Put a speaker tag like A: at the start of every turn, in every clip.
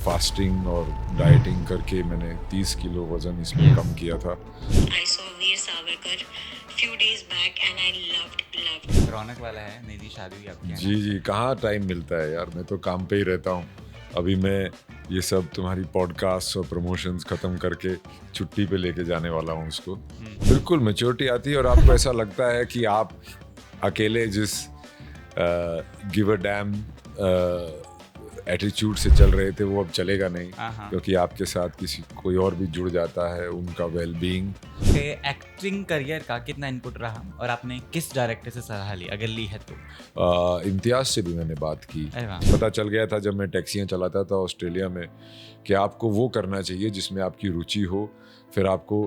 A: Fasting और dieting करके मैंने 30 किलो वजन इसमें कम किया था।
B: I saw Veer Savarkar few days back and I loved.
C: रौनक वाला है, नई नई शादी हुई आपकी है ना?
A: जी जी, कहाँ टाइम मिलता है यार, मैं तो काम पे ही रहता हूँ। अभी मैं ये सब तुम्हारी पॉडकास्ट और प्रमोशंस खत्म करके छुट्टी पे लेके जाने वाला हूँ उसको। बिल्कुल मैच्योरिटी आती है और आपको ऐसा लगता है कि आप अकेले जिस गिव अ डैम एटीट्यूड से चल रहे थे वो अब चलेगा नहीं, क्योंकि आपके साथ किसी कोई और भी जुड़ जाता है, उनका वेल बीइंग।
C: एक्टिंग करियर का कितना इनपुट रहा और आपने किस डायरेक्टर से सलाह ली, अगर ली है तो?
A: इम्तियाज से भी मैंने बात की।
C: अरे वाह।
A: पता चल गया था जब मैं टैक्सियाँ चलाता था ऑस्ट्रेलिया में कि आपको वो करना चाहिए जिसमें आपकी रुचि हो, फिर आपको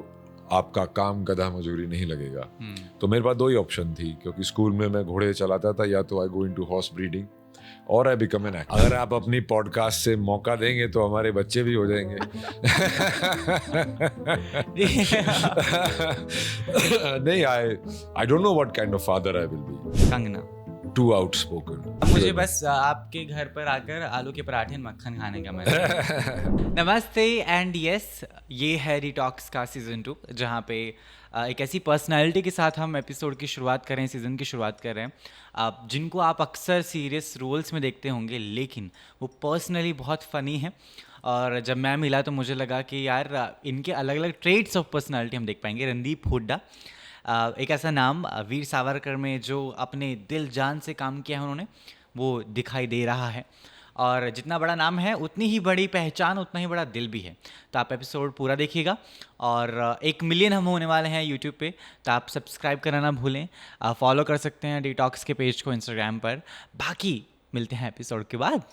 A: आपका काम गधा मजूरी नहीं लगेगा। तो मेरे पास दो ही ऑप्शन थी, क्योंकि स्कूल में मैं घोड़े चलाता था, या तो आई गो इनटू हॉर्स ब्रीडिंग और आई बिकम एन एक्टर। अगर आप अपनी पॉडकास्ट से मौका देंगे तो हमारे बच्चे भी हो जाएंगे। नहीं, I don't know what kind of father I will be.
C: Kangana
A: too outspoken.
C: मुझे बस आपके घर पर आकर आलू के पराठे और मक्खन खाने का मन है। नमस्ते एंड यस, ये है डिटॉक्स का सीजन 2, जहाँ पे एक ऐसी पर्सनालिटी के साथ हम एपिसोड की शुरुआत कर रहे हैं, सीज़न की शुरुआत कर रहे हैं, जिनको आप अक्सर सीरियस रोल्स में देखते होंगे, लेकिन वो पर्सनली बहुत फ़नी है। और जब मैं मिला तो मुझे लगा कि यार इनके अलग अलग ट्रेड्स ऑफ पर्सनालिटी हम देख पाएंगे। रणदीप हुड्डा, एक ऐसा नाम वीर सावरकर में जो अपने दिल जान से काम किया है उन्होंने, वो दिखाई दे रहा है। और जितना बड़ा नाम है उतनी ही बड़ी पहचान, उतना ही बड़ा दिल भी है। तो आप एपिसोड पूरा देखिएगा। और 1 मिलियन हम होने वाले हैं यूट्यूब पे, तो आप सब्सक्राइब करना ना भूलें। फॉलो कर सकते हैं डिटॉक्स के पेज को इंस्टाग्राम पर। बाकी मिलते हैं एपिसोड के बाद।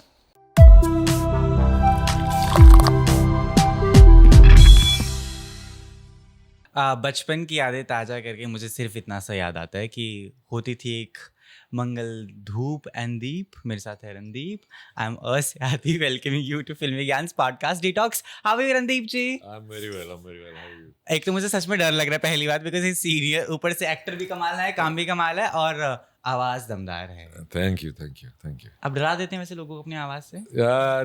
C: बचपन की यादें ताज़ा करके मुझे सिर्फ इतना सा याद आता है कि होती थी एक मंगल धूप एंड दीप। मेरे साथ है रणदीप। आई एम अस्यादी welcoming you to Filmi Gyaan podcast detox. How are you Randeep ji?
A: I am very well, how are you?
C: एक तो मुझे सच में डर लग रहा है पहली बात, बिकॉज ये सीरियस, ऊपर से एक्टर भी कमाल है, काम भी कमाल है और आवाज दमदार है।
A: Thank you thank you thank you.
C: आप डरा देते हैं वैसे लोगों को अपनी आवाज से?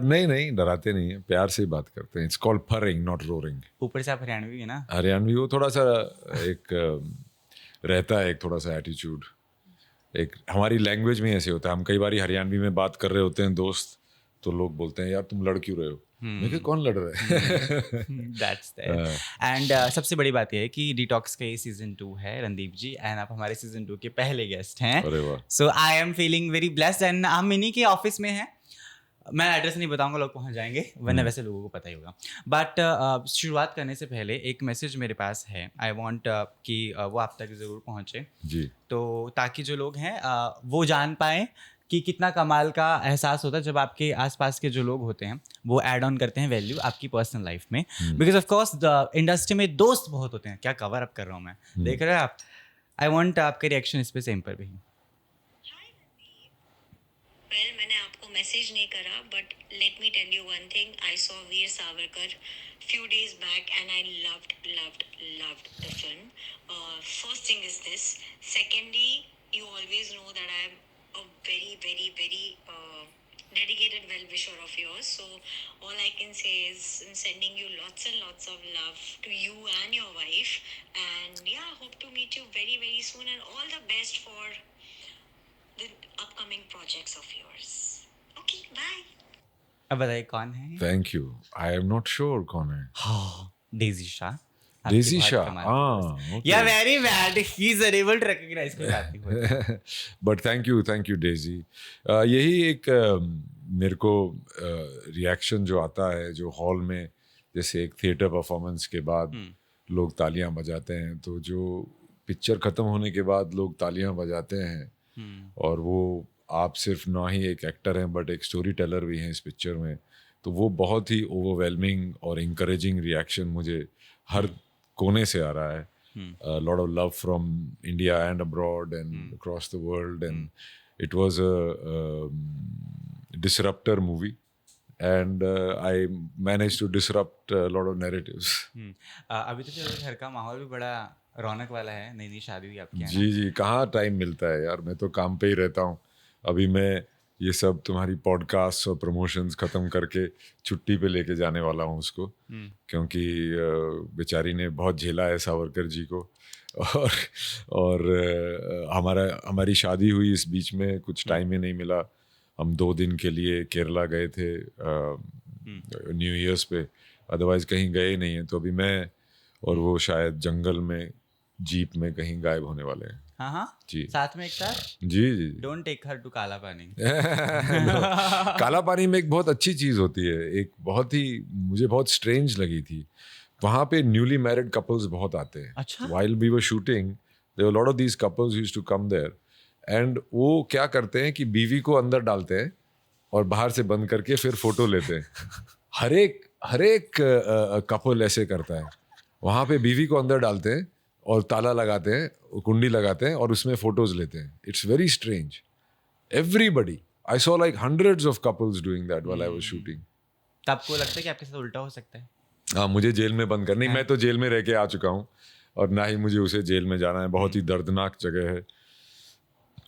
A: नहीं नहीं, डराते नहीं है, प्यार से ही बात करते हैं। It's called purring, not roaring.
C: ऊपर से आप हरियाणवी है ना?
A: हरियाणवी वो थोड़ा सा एक रहता है, एक थोड़ा सा एटीट्यूड, एक हमारी लैंग्वेज में ऐसे होता है। हम कई बार हरियाणवी में बात कर रहे होते हैं दोस्त, तो लोग बोलते हैं यार तुम लड़ क्यों रहे हो? मैं कहा कौन लड़ रहा है?
C: That's that. एंड सबसे बड़ी बात यह है कि डिटॉक्स का ये सीजन 2 है रणदीप जी, एंड आप हमारे सीजन 2 के पहले गेस्ट हैं।
A: अरे वाह।
C: So I am feeling very blessed. And हम इन्हीं के ऑफिस में हैं। मैं एड्रेस नहीं बताऊंगा, लोग पहुंच जाएंगे, वरना वैसे लोगों को पता ही होगा। बट शुरुआत करने से पहले एक मैसेज मेरे पास है। आई वांट कि वो आप तक ज़रूर पहुंचे
A: जी।
C: तो ताकि जो लोग हैं वो जान पाएँ कि कितना कमाल का एहसास होता है जब आपके आसपास के जो लोग होते हैं वो ऐड ऑन करते हैं वैल्यू आपकी पर्सनल लाइफ में। बिकॉज ऑफ कोर्स इंडस्ट्री में दोस्त बहुत होते हैं। क्या कवर अप कर रहा हूँ मैं, देख रहे हैं आप? आई वांट आपके रिएक्शन इस पे सेम पर भी।
B: Well, मैंने आपको मैसेज नहीं करा, but let me tell you one thing. I saw Veer Savarkar few days back and I loved the film. First thing is this. Secondly, you always know that I am a very dedicated well-wisher of yours. So all I can say is I'm sending you lots and lots of love to you and your wife. And yeah, hope to meet you very soon. And all the best for the upcoming projects of yours. Okay, bye.
C: अब बताइए कौन है?
A: Thank you. I am not sure कौन है।
C: हाँ, डेजी शाह।
A: डेजी शाह, हाँ।
C: या very bad, he is unable to recognise कोई बात नहीं।
A: But thank you Daisy. यही एक मेरे को रिएक्शन जो आता है, जो हॉल में जैसे एक थिएटर परफॉर्मेंस के बाद लोग तालियां बजाते हैं, तो जो पिक्चर खत्म होने के बाद लोग तालियां बजाते हैं, और वो आप सिर्फ ना ही एक एक्टर हैं बट एक स्टोरी टेलर भी हैं इस पिक्चर में, तो वो बहुत ही ओवरवेलमिंग और इंकरेजिंग रिएक्शन मुझे हर कोने से आ रहा है। Lot of love from India and abroad and across the world, and it was a disruptor movie and I managed to disrupt a lot of narratives.
C: अभी तो चलो घर का माहौल भी बड़ा रौनक वाला है, नई नई शादी हुई आपकी है ना?
A: जी जी, कहाँ टाइम मिलता है यार, मैं तो काम पे ही रहता हूँ। अभी मैं ये सब तुम्हारी पॉडकास्ट और प्रमोशंस ख़त्म करके छुट्टी पे लेके जाने वाला हूँ उसको, क्योंकि बेचारी ने बहुत झेला है सावरकर जी को। और हमारी शादी हुई, इस बीच में कुछ टाइम ही नहीं मिला। हम 2 दिन के लिए केरला गए थे न्यू ईयर्स पे, अदरवाइज़ कहीं गए नहीं हैं। तो अभी मैं और वो शायद जंगल में जीप में कहीं गायब होने वाले हैं।
C: हाँ
A: जी,
C: साथ में एक साथ।
A: जी।
C: डोंट टेक हर टू काला पानी।
A: काला पानी में एक बहुत अच्छी चीज़ होती है, एक बहुत ही मुझे बहुत स्ट्रेंज लगी थी। वहाँ पे न्यूली मैरिड कपल्स बहुत आते हैं।
C: अच्छा।
A: While we were shooting, there were a lot of these couples used to come there, and वो क्या करते हैं कि बीवी को अंदर डालते हैं और बाहर से बंद करके फिर फोटो लेते हैं। हर एक कपल ऐसे करता है। वहाँ पे बीवी को अंदर डालते हैं और ताला लगाते हैं, कुंडी लगाते हैं और उसमें फोटोज लेते हैं। It's very strange. Everybody, I saw like hundreds of couples doing that while I was shooting.
C: तो आपको लगता है कि आपके साथ उल्टा हो सकता है?
A: हाँ, मुझे जेल में बंद करनी, मैं तो जेल में रह के आ चुका हूँ और ना ही मुझे उसे जेल में जाना है। बहुत ही दर्दनाक जगह है।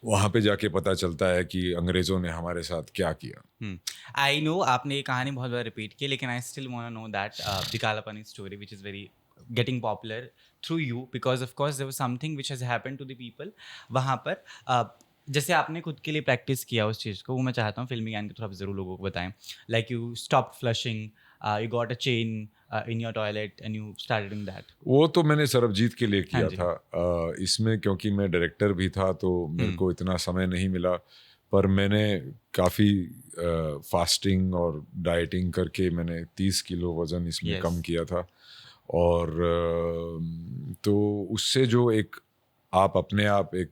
A: वहाँ पे जाके पता चलता है कि अंग्रेज़ों ने हमारे साथ क्या किया।
C: आई नो आपने ये कहानी बहुत बार रिपीट की, लेकिन I still want to know that the Kala Pani story which is very getting popular through you, because of course there was something which has happened to the people वहाँ पर। जैसे आपने खुद के लिए प्रैक्टिस किया उस चीज़ को, वो मैं चाहता हूँ फिल्मी ज्ञान के थ्रू आप ज़रूर लोगों को बताएं। Like you stop flushing, you got a chain in your toilet and you started doing that.
A: वो तो मैंने सरबजीत के लिए किया
C: हाँ जी।
A: था। इसमें क्योंकि मैं डायरेक्टर भी था तो मेरे को इतना समय नहीं मिला, पर मैंने काफ़ी फास्टिंग और डाइटिंग करके मैंने 30 किलो वज़न इसमें
C: Yes.
A: कम किया था। और तो उससे जो एक आप अपने आप एक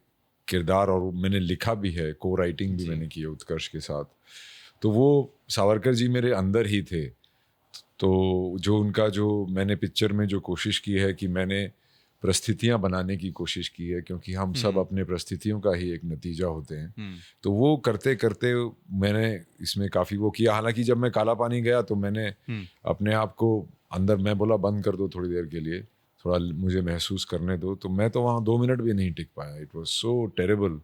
A: किरदार, और मैंने लिखा भी है, को राइटिंग भी मैंने की है उत्कर्ष के साथ, तो वो सावरकर जी मेरे अंदर ही थे। तो जो उनका जो मैंने पिक्चर में जो कोशिश की है कि मैंने परिस्थितियाँ बनाने की कोशिश की है, क्योंकि हम सब अपने परिस्थितियों का ही एक नतीजा होते हैं। तो वो करते करते मैंने इसमें काफ़ी वो किया। हालांकि जब मैं काला पानी गया तो मैंने अपने आप को अंदर, मैं बोला बंद कर दो थोड़ी देर के लिए, थोड़ा मुझे महसूस करने दो। तो मैं तो वहाँ 2 मिनट भी नहीं टिक पाया। It was so terrible.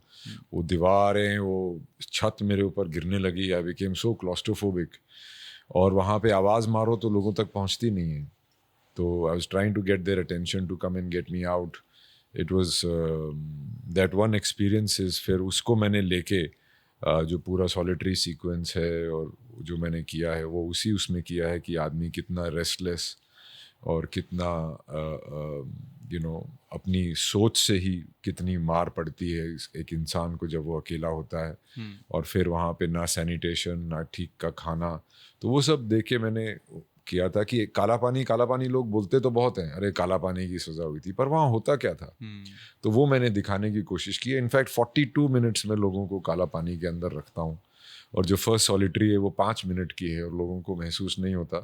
A: वो दीवारें, वो छत मेरे ऊपर गिरने लगी। I became so claustrophobic. और वहाँ पे आवाज़ मारो तो लोगों तक पहुँचती नहीं है। तो I was trying to get their attention to come and get me out. It was that one experiences. फिर उसको मैंने लेके जो पूरा सॉलिटरी सीक्वेंस है और जो मैंने किया है वो उसी उसमें किया है कि आदमी कितना रेस्टलेस और कितना अपनी सोच से ही कितनी मार पड़ती है एक इंसान को जब वो अकेला होता है। और फिर वहाँ पे ना सैनिटेशन, ना ठीक का खाना। तो वो सब देख के मैंने किया था कि काला पानी लोग बोलते तो बहुत हैं, अरे काला पानी की सज़ा हुई थी, पर वहाँ होता क्या था। तो वो मैंने दिखाने की कोशिश की है। इनफैक्ट 42 मिनट्स में लोगों को काला पानी के अंदर रखता हूँ, और जो फर्स्ट सॉलिटरी है वो 5 मिनट की है और लोगों को महसूस नहीं होता।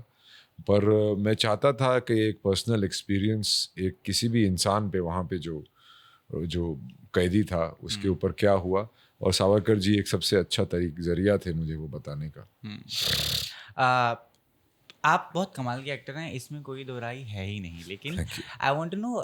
A: पर मैं चाहता था कि एक पर्सनल एक्सपीरियंस एक किसी भी इंसान पे, वहाँ पे जो कैदी था उसके ऊपर क्या हुआ, और सावरकर जी एक सबसे अच्छा जरिया थे मुझे वो बताने का।
C: आप बहुत कमाल के एक्टर हैं, इसमें कोई दो राय है ही नहीं, लेकिन आई वांट टू नो,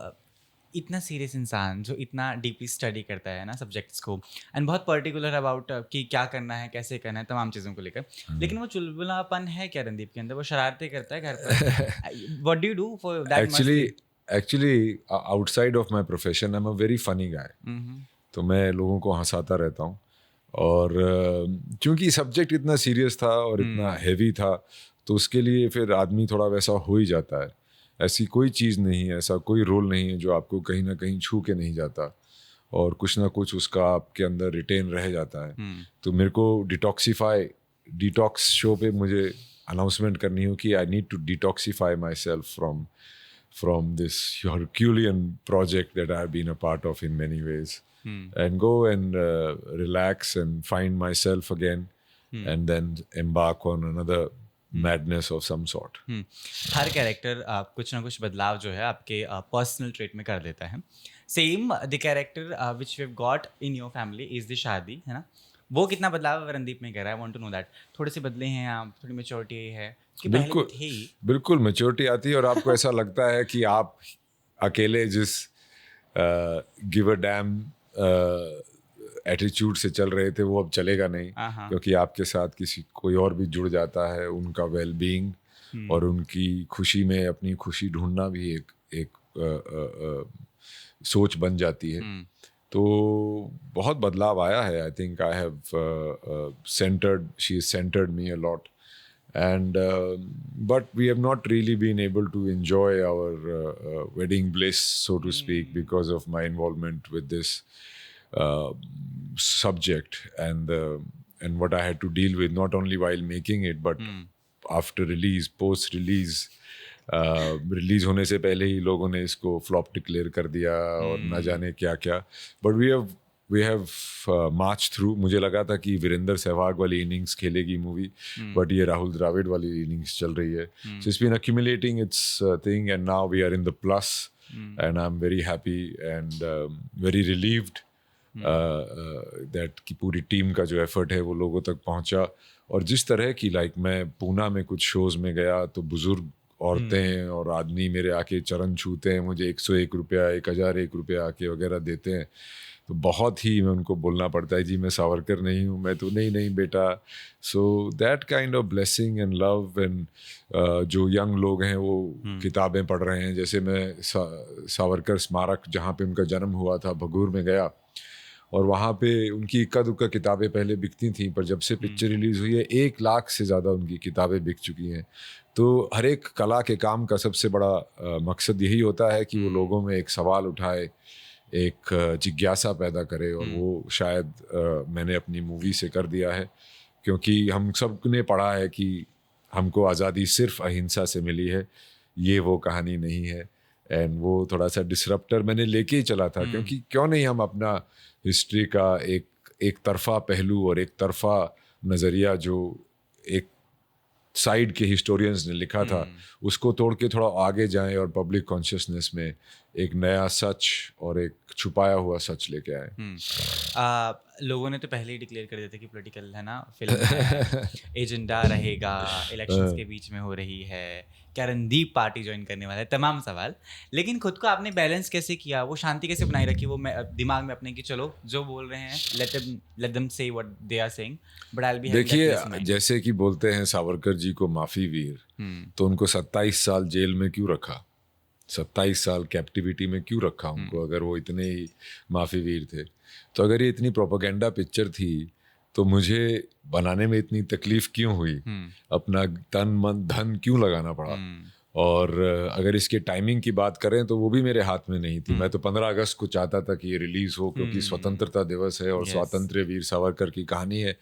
C: इतना सीरियस इंसान जो इतना डीपली स्टडी करता है ना सब्जेक्ट्स को, एंड बहुत पर्टिकुलर अबाउट कि क्या करना है, कैसे करना है, तमाम चीज़ों को लेकर, लेकिन वो चुलबुलापन है क्या रणदीप के अंदर? वो शरारतें करता है घर पर? What do you do for that?
A: Actually outside of my profession I am a very funny guy. तो मैं लोगों को हंसाता रहता हूँ, और क्योंकि सब्जेक्ट इतना सीरियस था और इतना हैवी था, तो उसके लिए फिर आदमी थोड़ा वैसा हो ही जाता है। ऐसी कोई चीज़ नहीं है, ऐसा कोई रोल नहीं है जो आपको कहीं ना कहीं छू के नहीं जाता, और कुछ ना कुछ उसका आपके अंदर रिटेन रह जाता है। तो मेरे को डिटॉक्स शो पे मुझे अनाउंसमेंट करनी हो कि I need to detoxify my self from this herculean project that I have been a part of in many ways, and go and relax and find myself again, and then embark on another madness of some sort.
C: Her character कुछ ना कुछ बदलाव जो है आपके personal trait में कर देता है। Same the character which we have got in your family is the shaadi, है ना? वो कितना बदलाव रणदीप में कर रहा है? I want to know that. थोड़े से बदले हैं आप, थोड़ी मैच्योरिटी है कि पहले थे ही?
A: बिल्कुल मैच्योरिटी आती है, और आपको ऐसा लगता है कि आप अकेले जिस गिव अ डैम एटीट्यूड से चल रहे थे वो अब चलेगा नहीं,
C: हाँ।
A: क्योंकि आपके साथ किसी कोई और भी जुड़ जाता है, उनका वेल बीइंग और उनकी खुशी में अपनी खुशी ढूंढना भी एक सोच बन जाती है। तो बहुत बदलाव आया है। I think I have she is centred me a lot and but we have not really been able to enjoy our wedding bliss, so to speak, because of my involvement with this subject and what I had to deal with, not only while making it but after release, post release. Release होने से पहले ही लोगों ने इसको flop declare कर दिया और ना जाने क्या क्या, but we have marched through. मुझे लगा था कि वीरेंद्र सहवाग वाली इनिंग्स खेलेगी मूवी, बट ये राहुल द्रविड़ वाली इनिंग्स चल रही है. So it's been accumulating its thing and now we are in the plus and I'm very happy and very relieved that कि पूरी टीम का जो एफर्ट है वो लोगों तक पहुंचा. और जिस तरह की मैं पूना में कुछ शोज में गया तो बुजुर्ग औरतें और आदमी मेरे आके चरण छूते हैं, मुझे 101 रुपया 1001 रुपया आके वगैरह देते हैं. तो बहुत ही मैं उनको बोलना पड़ता है जी मैं सावरकर नहीं हूँ, मैं तो नहीं बेटा. So that kind of blessing and love and जो यंग लोग हैं वो किताबें पढ़ रहे हैं. जैसे मैं सावरकर स्मारक जहाँ पे उनका जन्म हुआ था भगूर में गया और वहाँ पे उनकी इक्का दुक्का किताबें पहले बिकती थी, पर जब से पिक्चर रिलीज़ हुई है 1 लाख से ज़्यादा उनकी किताबें बिक चुकी हैं. तो हर एक कला के काम का सबसे बड़ा मकसद यही होता है कि वो लोगों में एक सवाल उठाए, एक जिज्ञासा पैदा करे, और वो शायद मैंने अपनी मूवी से कर दिया है. क्योंकि हम सब ने पढ़ा है कि हमको आज़ादी सिर्फ अहिंसा से मिली है, ये वो कहानी नहीं है. एंड वो थोड़ा सा डिसरप्टर मैंने लेके ही चला था, क्योंकि क्यों नहीं हम अपना हिस्ट्री का एक तरफा पहलू और एक तरफा नज़रिया जो एक साइड के हिस्टोरियंस ने लिखा था उसको तोड़ के थोड़ा आगे जाएं और पब्लिक कॉन्शियसनेस में एक नया सच और एक छुपाया हुआ सच लेके आए.
C: लोगों ने तो पहले ही डिक्लेयर कर दिया था कि पॉलिटिकल है ना फिल्म एजेंडा रहेगा, इलेक्शंस के बीच में हो रही है, क्या रणदीप पार्टी ज्वाइन करने वाला है, तमाम सवाल. लेकिन खुद को आपने बैलेंस कैसे किया, वो शांति कैसे बनाई रखी, वो दिमाग में अपने कि चलो जो बोल रहे हैं let them say what they are saying but I'll be having that peace of
A: देखिए
C: mind.
A: जैसे कि बोलते हैं सावरकर जी को माफी वीर, तो उनको 27 साल जेल में क्यों रखा, 27 साल कैप्टिविटी में क्यों रखा उनको, अगर वो इतने ही माफी वीर थे. तो अगर ये इतनी प्रोपेगेंडा पिक्चर थी तो मुझे बनाने में इतनी तकलीफ क्यों हुई, अपना तन मन धन क्यों लगाना पड़ा. और अगर इसके टाइमिंग की बात करें तो वो भी मेरे हाथ में नहीं थी. मैं तो 15 अगस्त को चाहता था कि ये रिलीज़ हो, क्योंकि स्वतंत्रता दिवस है और स्वातंत्र्य वीर सावरकर की कहानी है,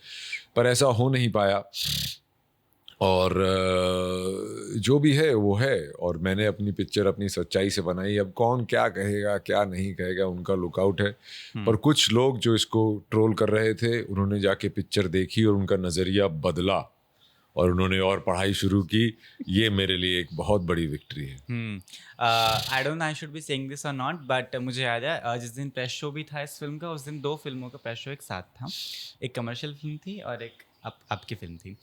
A: पर ऐसा हो नहीं पाया. और जो भी है वो है, और मैंने अपनी पिक्चर अपनी सच्चाई से बनाई. अब कौन क्या कहेगा क्या नहीं कहेगा उनका लुकआउट है. पर कुछ लोग जो इसको ट्रोल कर रहे थे उन्होंने जाके पिक्चर देखी और उनका नज़रिया बदला और उन्होंने और पढ़ाई शुरू की. ये मेरे लिए एक बहुत बड़ी विक्ट्री है.
C: आई don't no I should be saying this और नॉट, बट मुझे याद है जिस दिन प्रेस शो भी था इस फिल्म का, उस दिन 2 फिल्मों का प्रेस शो एक साथ था. एक कमर्शियल फिल्म थी और एक आपकी फिल्म थी.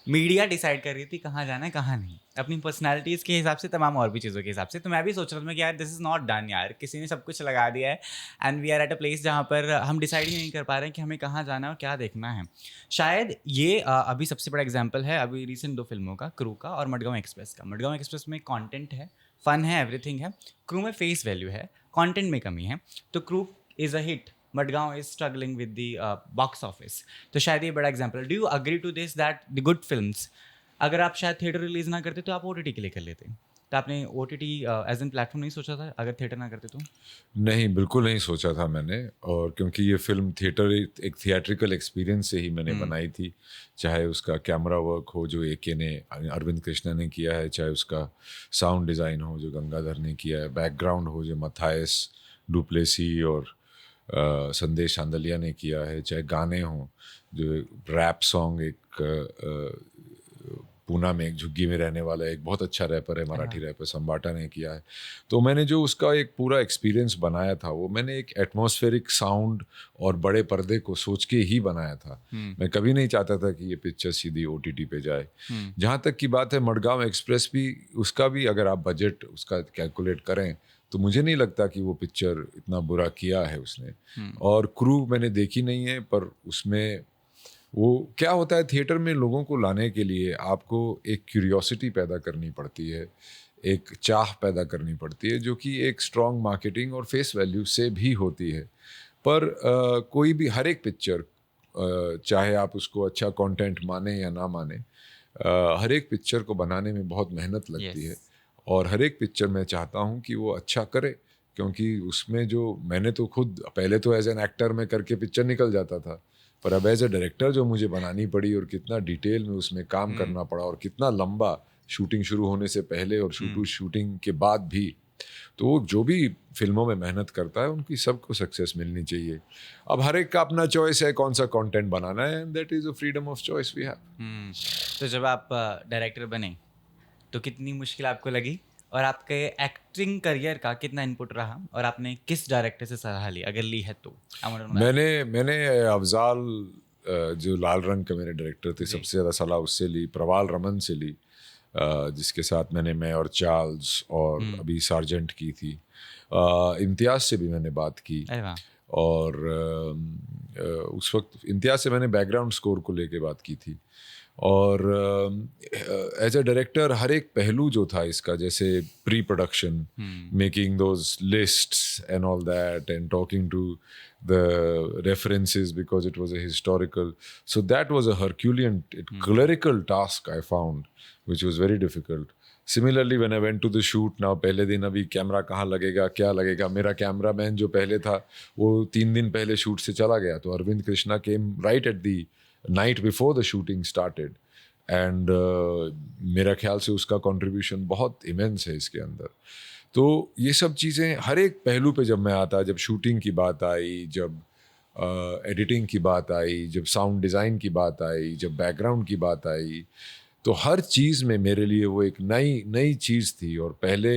C: मीडिया डिसाइड कर रही थी कहाँ जाना है कहाँ नहीं, अपनी पर्सनालिटीज़ के हिसाब से, तमाम और भी चीज़ों के हिसाब से. तो मैं भी सोच रहा था कि यार दिस इज़ नॉट डन यार, किसी ने सब कुछ लगा दिया है and we are at a place जहाँ पर हम डिसाइड ही नहीं कर पा रहे हैं कि हमें कहाँ जाना है और क्या देखना है. शायद ये अभी सबसे बड़ा एग्जाम्पल है अभी रिसेंट 2 फिल्मों का, क्रू का और मडगांव एक्सप्रेस का. मडगांव एक्सप्रेस में कॉन्टेंट है, फन है, एवरीथिंग है. क्रू में फेस वैल्यू है, कॉन्टेंट में कमी है. तो Crew is a hit, Madgaon is struggling with the box office. तो शायद ये बड़ा example. Do you agree to this that the good films, अगर आप शायद थिएटर रिलीज ना करते तो आप OTT के लिए कर लेते, तो आपने OTT एज एन प्लेटफॉर्म नहीं सोचा था अगर थिएटर ना करते तो?
A: नहीं, बिल्कुल नहीं सोचा था मैंने. और क्योंकि ये फिल्म एक थिएट्रिकल एक्सपीरियंस से ही मैंने बनाई थी, चाहे उसका कैमरा वर्क हो जो AK ने, अरविंद कृष्णा ने किया है, चाहे उसका साउंड डिज़ाइन हो जो गंगाधर ने किया है, बैकग्राउंड हो जो मथायस डुप्लेसी और संदेश आंदलिया ने किया है, चाहे गाने हों जो रैप सॉन्ग, एक पूना में एक झुग्गी में रहने वाला एक बहुत अच्छा रैपर है, मराठी रैपर संबाटा ने किया है. तो मैंने जो उसका एक पूरा एक्सपीरियंस बनाया था वो मैंने एक एटमॉस्फेरिक साउंड और बड़े पर्दे को सोच के ही बनाया था. मैं कभी नहीं चाहता था कि ये पिक्चर सीधी OTT पे जाए. जहाँ तक की बात है मडगांव एक्सप्रेस भी, उसका भी अगर आप बजट उसका कैलकुलेट करें तो मुझे नहीं लगता कि वो पिक्चर इतना बुरा किया है उसने। और क्रू मैंने देखी नहीं है, पर उसमें वो क्या होता है, थिएटर में लोगों को लाने के लिए आपको एक क्यूरियोसिटी पैदा करनी पड़ती है, एक चाह पैदा करनी पड़ती है, जो कि एक स्ट्रॉन्ग मार्केटिंग और फेस वैल्यू से भी होती है। पर कोई भी हर एक पिक्चर, चाहे आप उसको अच्छा कंटेंट माने या ना माने, हर एक पिक्चर को बनाने में बहुत मेहनत लगती है। और हर एक पिक्चर मैं चाहता हूँ कि वो अच्छा करे, क्योंकि उसमें जो मैंने तो खुद पहले तो एज एन एक्टर में करके पिक्चर निकल जाता था, पर अब एज ए डायरेक्टर जो मुझे बनानी पड़ी और कितना डिटेल में उसमें काम करना पड़ा और कितना लंबा, शूटिंग शुरू होने से पहले और शूटिंग के बाद भी, तो जो भी फिल्मों में मेहनत करता है उनकी सबको सक्सेस मिलनी चाहिए। अब हर एक का अपना चॉइस है कौन सा कंटेंट बनाना है, and that is a freedom of choice we have.
C: तो जब आप डायरेक्टर बने तो कितनी मुश्किल आपको लगी, और आपके एक्टिंग करियर का कितना इनपुट रहा, और आपने किस डायरेक्टर से सलाह ली, अगर ली है तो?
A: मैंने अफजाल, जो लाल रंग के मेरे डायरेक्टर थे, सबसे ज़्यादा सलाह उससे ली, प्रवाल रमन से ली, जिसके साथ मैं और चार्ल्स और अभी सार्जेंट की थी। इम्तियाज़ से भी मैंने बात की, और उस वक्त इम्तियाज़ से मैंने बैकग्राउंड स्कोर को लेके बात की थी। और एज ए डायरेक्टर हर एक पहलू जो था इसका, जैसे pre production, making those lists and all that, and talking to the references because it was a historical, so that was a herculean clerical task I found which was very difficult. Similarly, when I went to the shoot, now पहले दिन अभी camera कहाँ लगेगा, क्या लगेगा, मेरा camera man जो पहले था वो 3 दिन पहले शूट से चला गया, तो Arvind Krishna came right at the night before the shooting started, and मेरा ख्याल से उसका contribution बहुत immense है इसके अंदर। तो ये सब चीज़ें हर एक पहलू पे जब मैं आता, जब शूटिंग की बात आई, जब एडिटिंग की बात आई, जब साउंड डिज़ाइन की बात आई, जब बैकग्राउंड की बात आई, तो हर चीज़ में मेरे लिए वो एक नई चीज़ थी। और पहले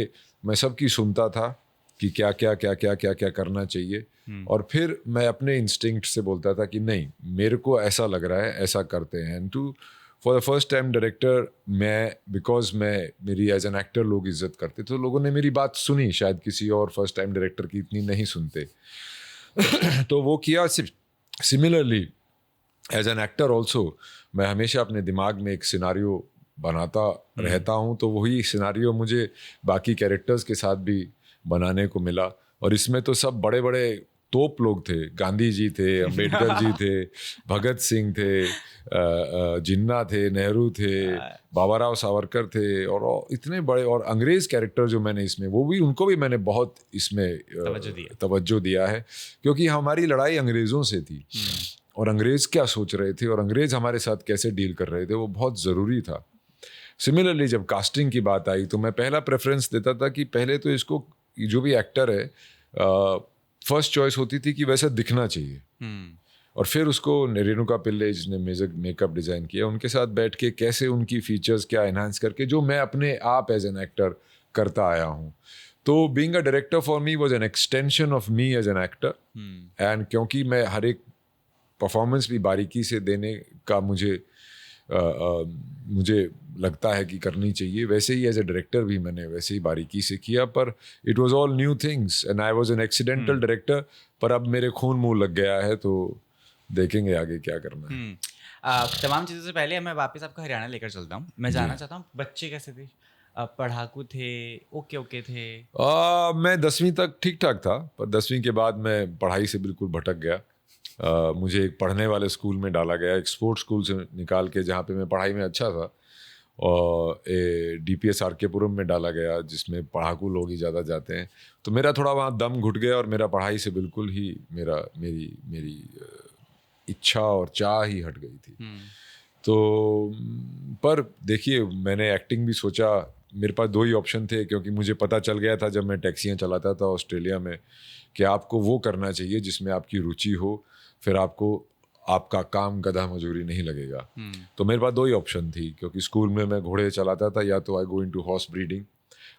A: मैं सबकी सुनता था कि क्या क्या करना चाहिए, और फिर मैं अपने इंस्टिंक्ट से बोलता था कि नहीं, मेरे को ऐसा लग रहा है, ऐसा करते हैं। And to for the first time director, because मेरी एज एन एक्टर लोग इज्जत करते, तो लोगों ने मेरी बात सुनी, शायद किसी और फर्स्ट टाइम डायरेक्टर की इतनी नहीं सुनते। तो वो किया। Similarly as an actor also, मैं हमेशा अपने दिमाग में एक सिनारियो बनाता रहता हूँ, तो वही सिनारियो मुझे बाकी कैरेक्टर्स के साथ भी बनाने को मिला। और इसमें तो सब बड़े बड़े तोप लोग थे, गांधी जी थे, अंबेडकर जी थे, भगत सिंह थे, जिन्ना थे, नेहरू थे, बाबा राव सावरकर थे, और इतने बड़े, और अंग्रेज कैरेक्टर जो मैंने इसमें, वो भी, उनको भी मैंने बहुत इसमें तवज्जो दिया है, क्योंकि हमारी लड़ाई अंग्रेज़ों से थी, और अंग्रेज़ क्या सोच रहे थे और अंग्रेज़ हमारे साथ कैसे डील कर रहे थे, वो बहुत ज़रूरी था। सिमिलरली जब कास्टिंग की बात आई, तो मैं पहला प्रेफरेंस देता था कि पहले तो इसको, जो भी एक्टर है, फर्स्ट चॉइस होती थी कि वैसा दिखना चाहिए, और फिर उसको रेणुका पिल्ले जिसने मेकअप डिज़ाइन किया, उनके साथ बैठ के कैसे उनकी फीचर्स क्या एनहांस करके, जो मैं अपने आप एज एन एक्टर करता आया हूँ। तो being a director for me was an extension of me as an actor, and क्योंकि मैं हर एक परफॉर्मेंस भी बारीकी से देने का मुझे लगता है कि करनी चाहिए, वैसे ही एज ए डायरेक्टर भी मैंने वैसे ही बारीकी से किया। पर it was all new things and I was an accidental director, पर अब मेरे खून मुंह लग गया है, तो देखेंगे आगे क्या करना है।
C: तमाम चीज़ों से पहले मैं वापस आपको हरियाणा लेकर चलता हूँ। मैं जानना चाहता हूँ बच्चे कैसे थे, पढ़ाकू थे, ओके थे?
A: मैं 10वीं तक ठीक ठाक था, पर 10वीं के बाद मैं पढ़ाई से बिल्कुल भटक गया। मुझे एक पढ़ने वाले स्कूल में डाला गया, एक स्पोर्ट्स स्कूल से निकाल के, जहाँ पे मैं पढ़ाई में अच्छा था, और DPS RK-पुरम में डाला गया, जिसमें पढ़ाकू लोग ही ज़्यादा जाते हैं। तो मेरा थोड़ा वहाँ दम घुट गया, और मेरा पढ़ाई से बिल्कुल ही मेरी इच्छा और चाह ही हट गई थी। तो पर देखिए, मैंने एक्टिंग भी सोचा, मेरे पास 2 ही ऑप्शन थे, क्योंकि मुझे पता चल गया था जब मैं टैक्सियाँ चलाता था ऑस्ट्रेलिया में, कि आपको वो करना चाहिए जिसमें आपकी रुचि हो, फिर आपका काम गधा मजूरी नहीं लगेगा। तो मेरे पास 2 ही ऑप्शन थी, क्योंकि स्कूल में मैं घोड़े चलाता था, या तो आई गो इनटू हॉर्स ब्रीडिंग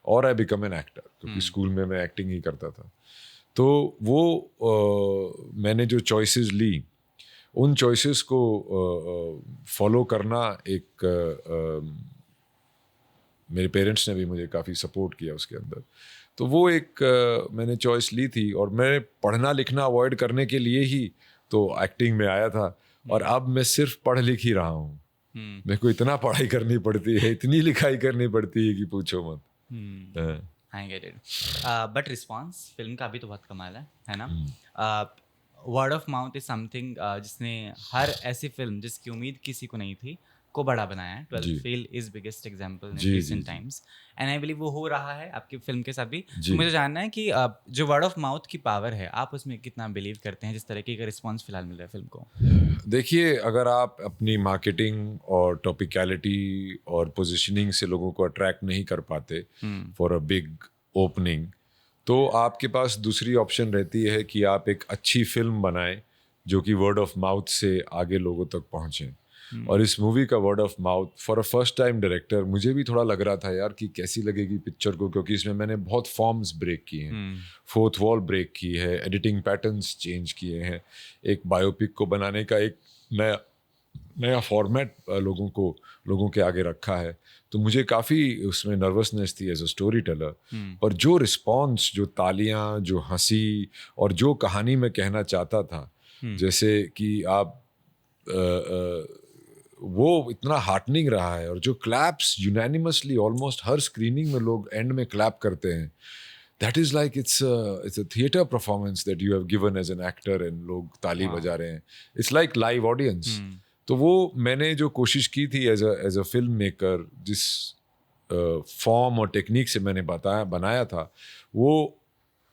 A: और आई बिकम एन एक्टर, क्योंकि स्कूल में मैं एक्टिंग ही करता था। तो वो मैंने जो चॉइसेस ली, उन चॉइसेस को फॉलो करना एक मेरे पेरेंट्स ने भी मुझे काफ़ी सपोर्ट किया उसके अंदर। तो वो एक मैंने चॉइस ली थी, और मैं पढ़ना लिखना अवॉइड करने के लिए ही तो एक्टिंग में आया था, और अब मैं सिर्फ पढ़ लिख ही रहा हूँ। मेरे को इतना पढ़ाई करनी पड़ती है, इतनी लिखाई करनी पड़ती है कि पूछो मत। हाँ।
C: I get it. But response film का भी तो बहुत कमाल है ना? Word of mouth is something जिसने हर ऐसी फिल्म जिसकी उम्मीद किसी को नहीं थी को बड़ा बनाया है। 12th fail is biggest example in
A: जी,
C: रिसेंट
A: जी।
C: टाइम्स, एंड आई बिलीव वो हो रहा है आपकी फिल्म के साथ भी।
A: जी।
C: तो मुझे जानना है कि जो वर्ड ऑफ माउथ की पावर है, आप उसमें कितना बिलीव करते हैं, जिस तरीके का रिस्पॉन्स फिलहाल मिल रहा है फिल्म को?
A: देखिए, अगर आप अपनी मार्केटिंग और टॉपिकलिटी और पोजीशनिंग से लोगों को अट्रैक्ट नहीं कर पाते फॉर अ बिग ओपनिंग, तो आपके पास दूसरी ऑप्शन रहती है कि आप एक अच्छी फिल्म बनाएं जो कि वर्ड ऑफ माउथ से आगे लोगों तक पहुंचे। और इस मूवी का word of mouth, for a first time director, मुझे भी थोड़ा लग रहा था यार कि कैसी लगेगी पिक्चर को, क्योंकि इसमें मैंने बहुत फॉर्म्स ब्रेक किए हैं, फोर्थ वॉल ब्रेक की है, एडिटिंग पैटर्न्स चेंज किए हैं, एक बायोपिक को बनाने का एक नया फॉर्मेट लोगों के आगे रखा है। तो मुझे काफ़ी उसमें नर्वसनेस थी एज अ स्टोरी टेलर, पर जो रिस्पॉन्स, जो तालियां, जो हंसी, और जो कहानी मैं कहना चाहता था, जैसे कि आप वो इतना हार्टनिंग रहा है, और जो क्लैप्स यूनैनिमसली ऑलमोस्ट हर स्क्रीनिंग में लोग एंड में क्लैप करते हैं, that is like it's a theatre performance that you have given as an actor, and लोग ताली बजा रहे हैं, इट्स लाइक लाइव ऑडियंस। तो वो मैंने जो कोशिश की थी एज अ फिल्म मेकर, जिस फॉर्म और टेक्निक से मैंने बनाया था, वो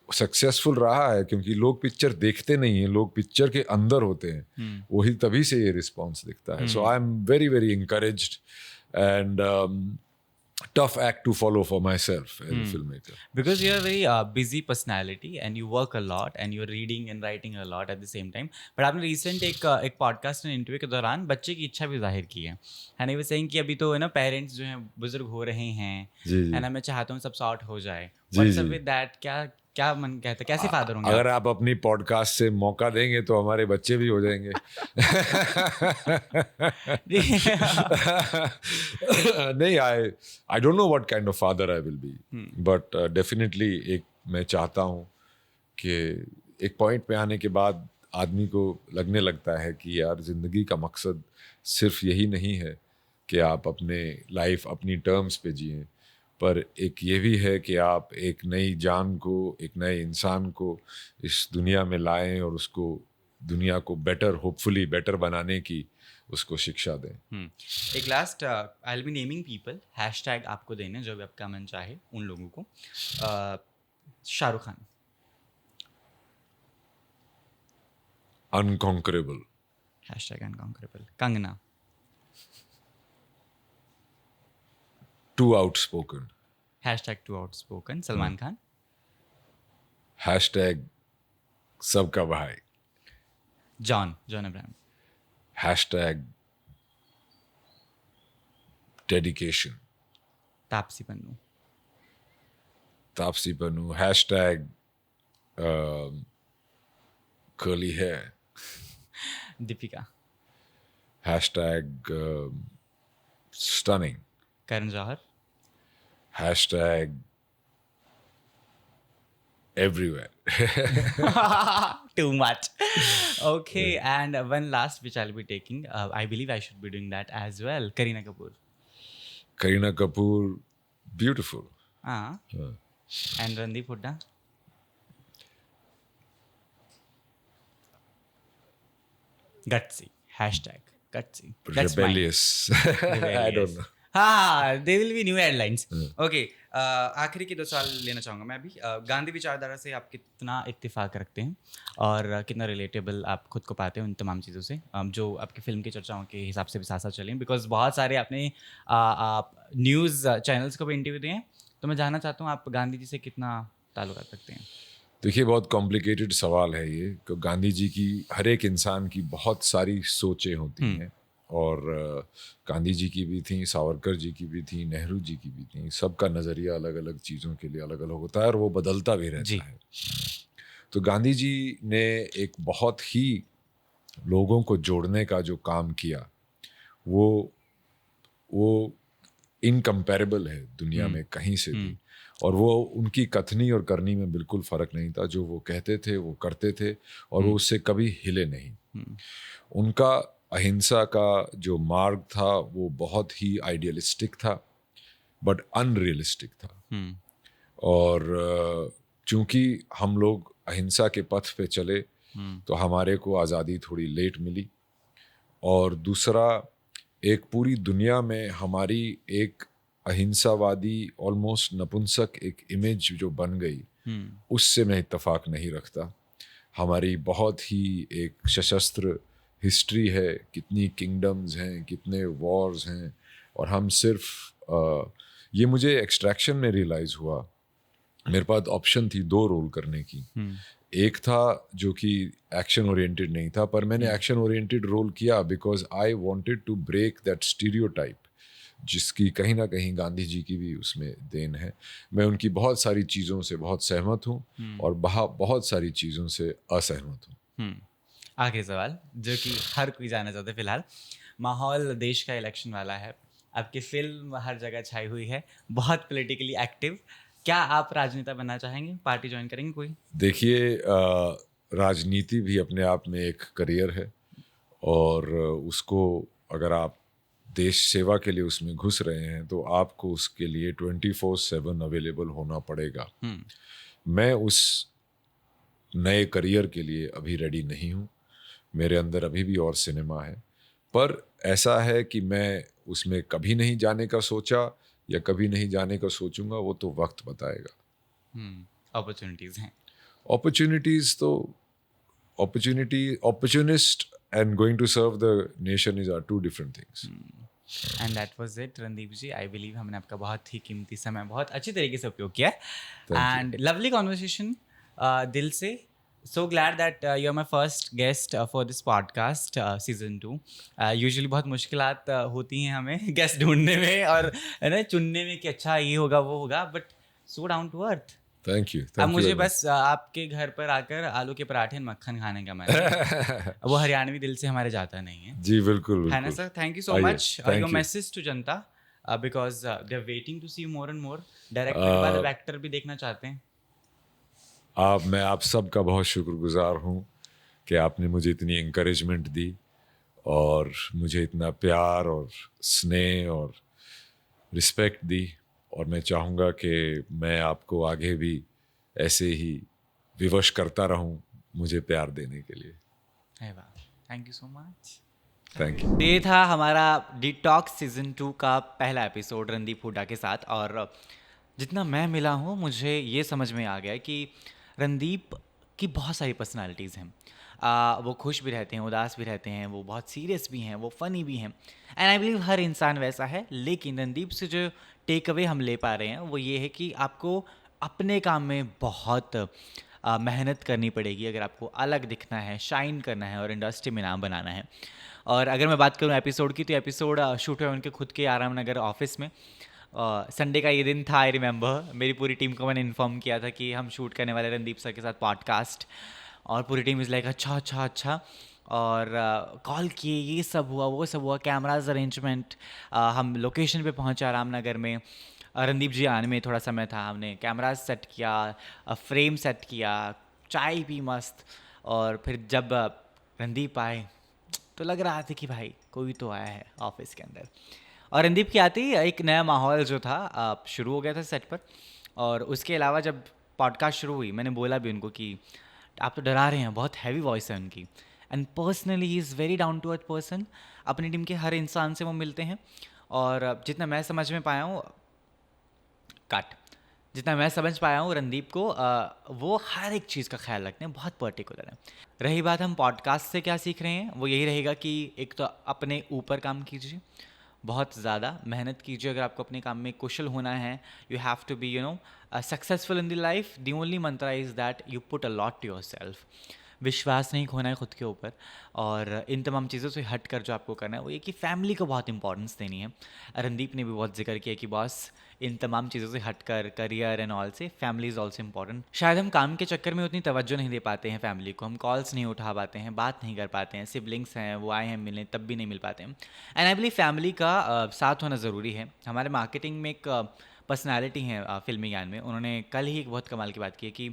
A: सक्सेसफुल रहा है, क्योंकि लोग पिक्चर देखते नहीं हैं, लोग पिक्चर के अंदर होते हैं, वही तभी से ये रिस्पॉन्स दिखता है। So I am very very encouraged, and tough act to follow for myself as a filmmaker.
C: Because you're a very busy personality and you work a lot and you're reading and writing a lot at the same time. But आपने recent एक podcast and interview के दौरान बच्चे की इच्छा भी जाहिर की है, and he was saying कि अभी तो है ना पेरेंट्स जो हैं बुजुर्ग हो रहे हैं,
A: जी, जी।
C: है ना, मैं चाहता हूँ सब सॉर्ट हो जाए।
A: जी,
C: What's up
A: ji.
C: with that? क्या क्या मन कहता है, कैसे फादर होंगे
A: अगर आप अपनी पॉडकास्ट से मौका देंगे तो हमारे बच्चे भी हो जाएंगे। नहीं, I don't know what kind of father I will B, but definitely एक मैं चाहता हूँ कि एक पॉइंट पे आने के बाद आदमी को लगने लगता है कि यार ज़िंदगी का मकसद सिर्फ यही नहीं है कि आप अपने लाइफ अपनी टर्म्स पे जिएं, पर एक ये भी है कि आप एक नई जान को, एक नए इंसान को इस दुनिया में लाएं, और उसको दुनिया को बेटर, होपफुली बेटर बनाने की उसको शिक्षा दें।
C: एक last, I will B naming people, hashtag आपको देने जो भी आपका मन चाहे उन लोगों को। Shahrukh Khan,
A: unconquerable,
C: hashtag unconquerable. Kangana,
A: too outspoken,
C: hashtag too outspoken. Salman Khan,
A: hashtag सबका भाई,
C: John Abraham,
A: hashtag dedication,
C: Taapsee Pannu,
A: Taapsee Pannu, hashtag curly hair,
C: Deepika,
A: hashtag stunning,
C: Karan Johar,
A: hashtag everywhere.
C: too much. Okay, and one last which I'll be taking, I believe I should be doing that as well. Kareena Kapoor.
A: Kareena Kapoor, beautiful.
C: And Randeep Hooda. Gutsy, hashtag gutsy. That's mine.
A: Rebellious. I don't know.
C: हाँ, they will be new headlines. Okay, आखिरी के 2 सवाल लेना चाहूँगा मैं अभी। गांधी विचारधारा से आप कितना इत्तेफाक रखते हैं और कितना रिलेटेबल आप खुद को पाते हैं उन तमाम चीज़ों से जो आपकी फिल्म की चर्चाओं के हिसाब से भी साथ साथ चलें? बिकॉज बहुत सारे आपने आप न्यूज़ चैनल्स को भी इंटरव्यू दिए हैं, तो मैं जानना चाहता हूँ आप गांधी जी से कितना ताल्लुकात रखते हैं?
A: देखिए, बहुत कॉम्प्लिकेटेड सवाल है ये, कि गांधी जी की, हर एक इंसान की बहुत सारी सोचें होती हैं, और गांधी जी की भी थी, सावरकर जी की भी थी, नेहरू जी की भी थी। सबका नज़रिया अलग अलग चीज़ों के लिए अलग अलग होता है, और वो बदलता भी रहता है। तो गांधी जी ने एक बहुत ही लोगों को जोड़ने का जो काम किया, वो इनकम्पेरेबल है दुनिया में कहीं से भी, और वो उनकी कथनी और करनी में बिल्कुल फ़र्क नहीं था। जो वो कहते थे वो करते थे, और वो उससे कभी हिले नहीं। उनका अहिंसा का जो मार्ग था वो बहुत ही आइडियलिस्टिक था, बट अनरियलिस्टिक था। और चूंकि हम लोग अहिंसा के पथ पे चले तो हमारे को आज़ादी थोड़ी लेट मिली, और दूसरा, एक पूरी दुनिया में हमारी एक अहिंसावादी ऑलमोस्ट नपुंसक एक इमेज जो बन गई, उससे मैं इत्तेफाक नहीं रखता। हमारी बहुत ही एक सशस्त्र हिस्ट्री है, कितनी किंगडम्स हैं, कितने वॉर्स हैं, और हम सिर्फ ये मुझे एक्सट्रैक्शन में रियलाइज़ हुआ। मेरे पास ऑप्शन थी 2 रोल करने की। एक था जो कि एक्शन ओरिएंटेड नहीं था, पर मैंने एक्शन ओरिएंटेड रोल किया because I wanted to break that stereotype, जिसकी कहीं ना कहीं गांधी जी की भी उसमें देन है। मैं उनकी बहुत सारी चीज़ों से बहुत सहमत हूँ और बहुत सारी चीज़ों से असहमत हूँ।
C: आखिरी सवाल जो कि हर कोई जानना चाहता है, फिलहाल माहौल देश का इलेक्शन वाला है, आपकी फिल्म हर जगह छाई हुई है, बहुत पॉलिटिकली एक्टिव, क्या आप राजनेता बनना चाहेंगे, पार्टी ज्वाइन करेंगे कोई?
A: देखिए, राजनीति भी अपने आप में एक करियर है, और उसको अगर आप देश सेवा के लिए उसमें घुस रहे हैं तो आपको उसके लिए 24/7 अवेलेबल होना पड़ेगा। मैं उस नए करियर के लिए अभी रेडी नहीं हूँ। मेरे अंदर अभी भी और सिनेमा है, पर ऐसा है कि मैं उसमें कभी नहीं जाने का सोचा या कभी नहीं जाने का सोचूंगा, वो तो वक्त बताएगा।
C: अपॉर्चुनिटीज़ हैं।
A: अपॉर्चुनिटीज़ तो opportunist and going to serve the nation are two different things.
C: And that was it Randeep ji, I believe हमने आपका बहुत ही कीमती समय बहुत अच्छी तरीके से उपयोग किया है, एंड लवली कॉन्वर्सेशन दिल से। So glad that you are my first guest for this podcast season 2। Usually बहुत मुश्किलात होती हैं हमें गेस्ट ढूंढने में और है ना चुनने में कि अच्छा ये होगा वो होगा, but so down to earth.
A: Thank you.
C: अब मुझे बस आपके घर पर आकर आलू के पराठे मक्खन खाने का मन है। वो हरियाणवी दिल से हमारे जाता नहीं है।
A: जी बिल्कुल
C: है ना sir, thank you so much. Your message to janta, because they are waiting to see more and more. Director के बाद एक्टर भी देखना चाहते हैं।
A: मैं आप सब का बहुत शुक्रगुजार हूँ कि आपने मुझे इतनी इंकरेजमेंट दी और मुझे इतना प्यार और स्नेह और रिस्पेक्ट दी, और मैं चाहूँगा कि मैं आपको आगे भी ऐसे ही विवश करता रहूँ मुझे प्यार देने के लिए।
C: Thank you so much.
A: Thank you.
C: ये था हमारा डिटॉक्स सीजन 2 का पहला एपिसोड रणदीप हुड्डा के साथ, और जितना मैं मिला हूँ मुझे ये समझ में आ गया कि रणदीप की बहुत सारी पर्सनालिटीज़ हैं। वो खुश भी रहते हैं, उदास भी रहते हैं, वो बहुत सीरियस भी हैं, वो फ़नी भी हैं, एंड आई बिलीव हर इंसान वैसा है। लेकिन रणदीप से जो टेक अवे हम ले पा रहे हैं वो ये है कि आपको अपने काम में बहुत मेहनत करनी पड़ेगी अगर आपको अलग दिखना है, शाइन करना है और इंडस्ट्री में नाम बनाना है। और अगर मैं बात करूँ एपिसोड की, तो एपिसोड शूट हुआ उनके खुद के आराम नगर ऑफिस में। संडे का ये दिन था, आई रिमेंबर। मेरी पूरी टीम को मैंने इन्फॉर्म किया था कि हम शूट करने वाले रणदीप सर के साथ पॉडकास्ट, और पूरी टीम इज़ लाइक अच्छा। और कॉल किए, ये सब हुआ वो सब हुआ, कैमराज अरेंजमेंट, हम लोकेशन पे पहुंचे आराम नगर में। रणदीप जी आने में थोड़ा समय था, हमने कैमराज सेट किया, फ्रेम सेट किया, चाय पी मस्त, और फिर जब रणदीप आए तो लग रहा था कि भाई कोई तो आया है ऑफिस के अंदर। और रणदीप के आते ही एक नया माहौल जो था शुरू हो गया था सेट पर। और उसके अलावा जब पॉडकास्ट शुरू हुई, मैंने बोला भी उनको कि आप तो डरा रहे हैं, बहुत हैवी वॉइस है उनकी, and personally he is very down to earth person. अपनी टीम के हर इंसान से वो मिलते हैं, और जितना मैं समझ में पाया हूँ जितना मैं समझ पाया हूँ रणदीप को, वो हर एक चीज़ का ख्याल रखते हैं, बहुत पर्टिकुलर है। रही बात हम पॉडकास्ट से क्या सीख रहे हैं, वो यही रहेगा कि एक तो अपने ऊपर काम कीजिए, बहुत ज़्यादा मेहनत कीजिए। अगर आपको अपने काम में कुशल होना है, you have to be successful in the life, the only mantra is that you put a lot to your self. विश्वास नहीं खोना है खुद के ऊपर, और इन तमाम चीज़ों से हट कर जो आपको करना है वो ये कि फैमिली को बहुत इंपॉर्टेंस देनी है। रणदीप ने भी बहुत जिक्र किया कि बॉस इन तमाम चीज़ों से हटकर करियर एंड ऑल से फैमिली इज़ ऑल्सो इम्पॉर्टेंट। शायद हम काम के चक्कर में उतनी तवज्जो नहीं दे पाते हैं फैमिली को, हम कॉल्स नहीं उठा पाते हैं, बात नहीं कर पाते हैं, सिबलिंग्स हैं वो आए हैं मिलने तब भी नहीं मिल पाते हैं। एंड आई बिलीव फैमिली का साथ होना ज़रूरी है। हमारे मार्केटिंग में एक पर्सनैलिटी है फिल्मी ज्ञान में, उन्होंने कल ही एक बहुत कमाल की बात की है कि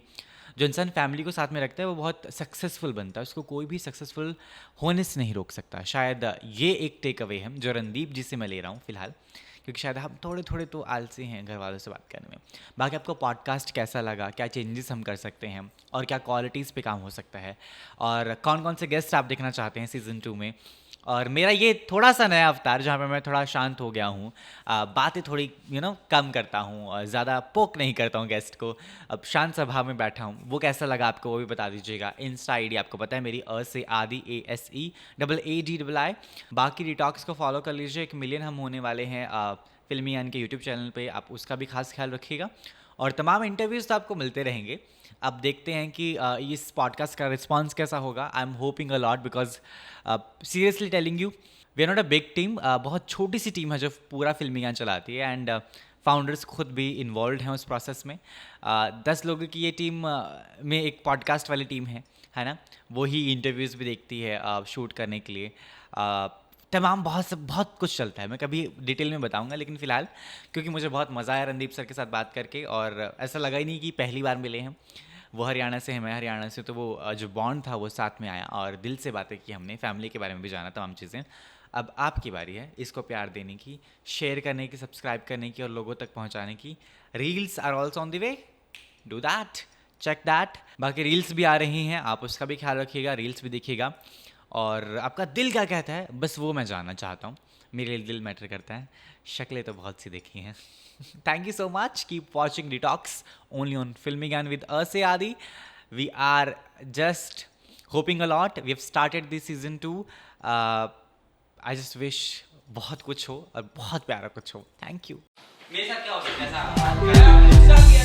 C: जो इंसान फैमिली को साथ में रखता है वो बहुत सक्सेसफुल बनता है, उसको कोई भी सक्सेसफुल होने से नहीं रोक सकता। शायद ये एक टेक अवे है जो रणदीप जी से मैं ले रहा हूँ फ़िलहाल, क्योंकि शायद हम थोड़े थोड़े तो आलसी हैं घर वालों से बात करने में। बाकी आपको पॉडकास्ट कैसा लगा, क्या चेंजेस हम कर सकते हैं और क्या क्वालिटीज़ पे काम हो सकता है, और कौन कौन से गेस्ट आप देखना चाहते हैं सीज़न 2 में, और मेरा ये थोड़ा सा नया अवतार जहाँ पे मैं थोड़ा शांत हो गया हूँ, बातें थोड़ी कम करता हूँ और ज़्यादा पोक नहीं करता हूँ गेस्ट को, अब शांत स्वभाव में बैठा हूँ, वो कैसा लगा आपको वो भी बता दीजिएगा। इंस्टा आईडी आपको पता है मेरी, से आदि ASEAADI। बाकी डिटॉक्स को फॉलो कर लीजिए, 1 मिलियन हम होने वाले हैं फिल्मी ज्ञान के यूट्यूब चैनल पे, आप उसका भी खास ख्याल रखिएगा। और तमाम इंटरव्यूज़ तो आपको मिलते रहेंगे। अब देखते हैं कि इस पॉडकास्ट का रिस्पांस कैसा होगा। I am hoping a lot because seriously telling you we are not a big team, बहुत छोटी सी टीम है जो पूरा फिल्मी ज्ञान चलाती है, एंड फाउंडर्स खुद भी इन्वॉल्व हैं उस प्रोसेस में। 10 लोगों की ये टीम में एक पॉडकास्ट वाली टीम है ना, वो ही इंटरव्यूज़ भी देखती है शूट करने के लिए, तमाम बहुत कुछ चलता है। मैं कभी डिटेल में बताऊंगा, लेकिन फ़िलहाल क्योंकि मुझे बहुत मज़ा आया रणदीप सर के साथ बात करके, और ऐसा लगा ही नहीं कि पहली बार मिले हैं। वो हरियाणा से हैं, मैं हरियाणा से, तो वो जो बॉन्ड था वो साथ में आया और दिल से बातें की हमने, फैमिली के बारे में भी जाना, तमाम चीज़ें। अब आपकी बारी है इसको प्यार देने की, शेयर करने की, सब्सक्राइब करने की और लोगों तक पहुँचाने की। Reels are also on the way, do that, check that. बाकी रील्स भी आ रही हैं, आप उसका भी ख्याल रखिएगा, रील्स भी देखिएगा। और आपका दिल क्या कहता है बस वो मैं जानना चाहता हूँ, मेरे लिए दिल मैटर करता है, शक्लें तो बहुत सी देखी हैं। Thank you so much, keep watching detox only on Filmy Gyaan with से आदि। We are just hoping a lot, we have started this season 2। I just wish बहुत कुछ हो और बहुत प्यारा कुछ हो। Thank you. मेरे साथ क्या हो सकता है?